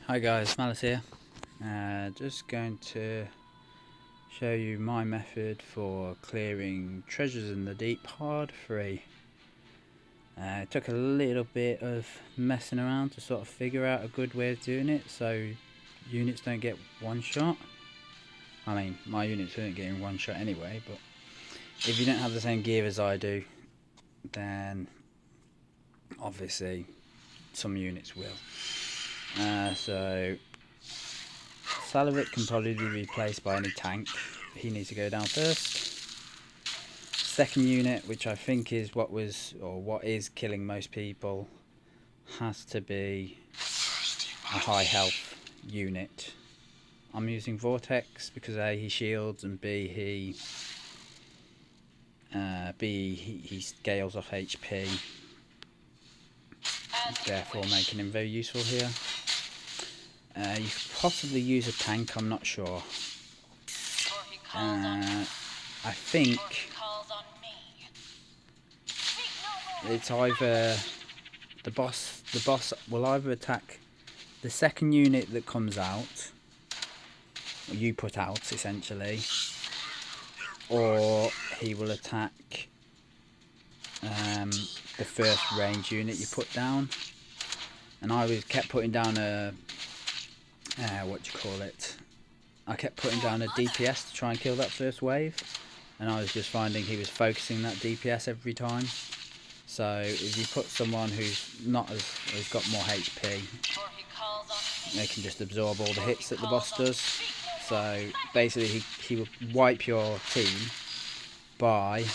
Hi guys, Malice here. Just going to show you my method for clearing treasures in the deep hard free. It took a little bit of messing around to sort of figure out a good way of doing it so units don't get one shot. I mean, my units weren't getting one shot anyway, but if you don't have the same gear as I do, then obviously some units will. So Salarit can probably be replaced by any tank. He needs to go down first. Second unit, which I think is what is killing most people, has to be a high health unit. I'm using Vortex because A, he shields, and B, he scales off HP, therefore making him very useful here. You could possibly use a tank, I'm not sure. I think it's either the boss will either attack the second unit that comes out, or you put out essentially, or he will attack the first range unit you put down. And I kept putting down a I kept putting down a DPS to try and kill that first wave, and I was just finding he was focusing that DPS every time. So if you put someone who's got more HP, they can just absorb all the hits that the boss does. So basically he will wipe your team by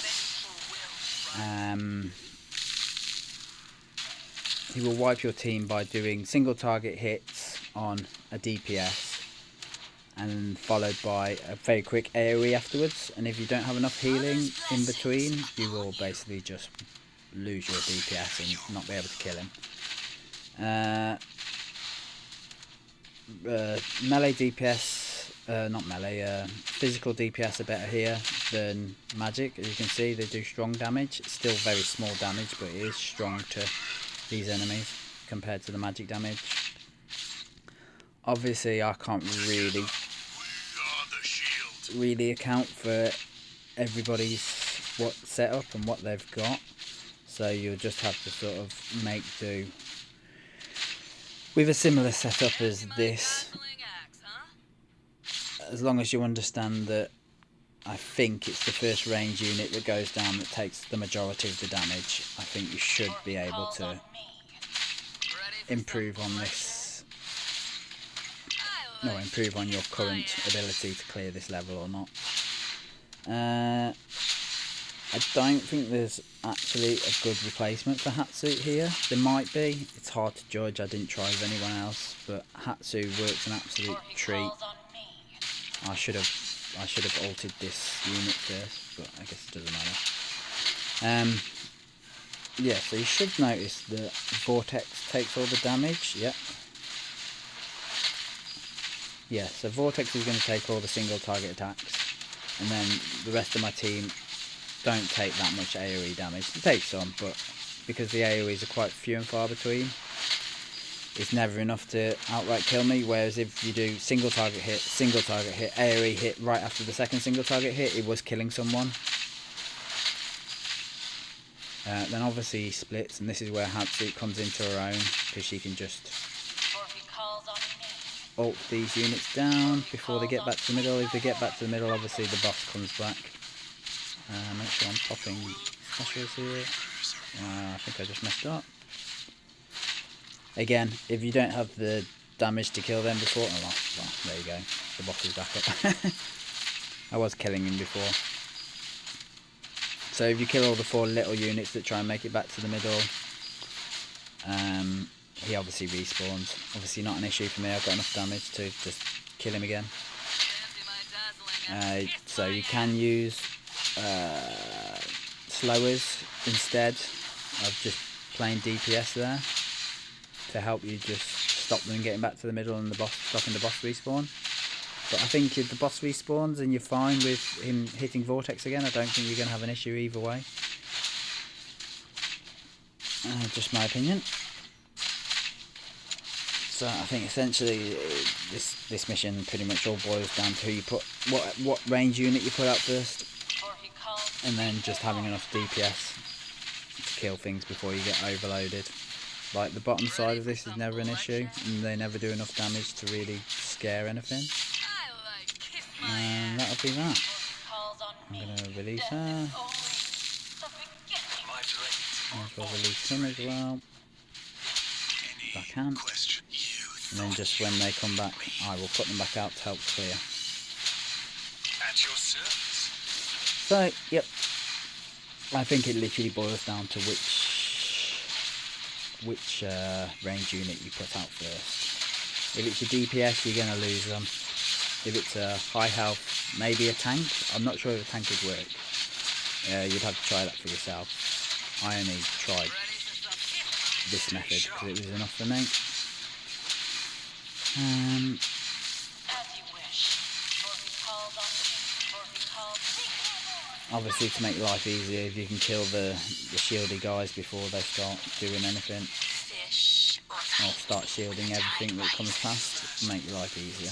doing single target hits on a DPS, and followed by a very quick AoE afterwards. And if you don't have enough healing in between, you will basically just lose your DPS and not be able to kill him. Melee DPS, not melee, physical DPS are better here than magic. As you can see, they do strong damage. It's still very small damage, but it is strong to these enemies compared to the magic damage. Obviously, I can't really account for everybody's setup and what they've got, so you'll just have to sort of make do with a similar setup as this, as long as you understand that I think it's the first range unit that goes down that takes the majority of the damage. I think you should be able to improve on this, or improve on your current ability to clear this level or not. I don't think there's actually a good replacement for Hatsuit here. There might be, it's hard to judge, I didn't try with anyone else, but Hatsu works an absolute treat. I should have altered this unit first, but I guess it doesn't matter. Yeah, so you should notice that Vortex takes all the damage. Yep. Yeah, so Vortex is going to take all the single target attacks, and then the rest of my team don't take that much AoE damage. They take some, but because the AoEs are quite few and far between, it's never enough to outright kill me. Whereas if you do single target hit, AoE hit right after the second single target hit, it was killing someone. Then obviously he splits, and this is where Hatsuit comes into her own, because she can just ult these units down before they get back to the middle. If they get back to the middle, obviously the boss comes back. Make sure I'm popping specials here. I think I just messed up. Again, if you don't have the damage to kill them before, well, there you go. The boss is back up. I was killing him before. So if you kill all the 4 little units that try and make it back to the middle, he obviously respawns. Obviously not an issue for me, I've got enough damage to just kill him again. So you can use slowers instead of just plain DPS there to help you just stop them getting back to the middle and stopping the boss respawn. But I think if the boss respawns and you're fine with him hitting Vortex again, I don't think you're going to have an issue either way. Just my opinion. So I think essentially this mission pretty much all boils down to what range unit you put out first, and then just having enough DPS to kill things before you get overloaded. Like the bottom side of this is never an issue, and they never do enough damage to really scare anything. And that'll be that. I'm gonna release her. Might as well release him as well, if I can. And then just when they come back, I will put them back out to help clear. So, yep. I think it literally boils down to which range unit you put out first. If it's your DPS, you're going to lose them. If it's a high health, maybe a tank. I'm not sure if a tank would work. You'd have to try that for yourself. I only tried this method because it was enough for me. Obviously, to make life easier, if you can kill the shieldy guys before they start doing anything, or start shielding everything that comes past, make your life easier.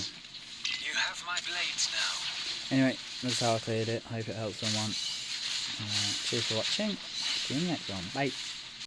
You have my blades now. Anyway, that's how I cleared it. Hope it helps someone. Cheers for watching. See you in the next one. Bye.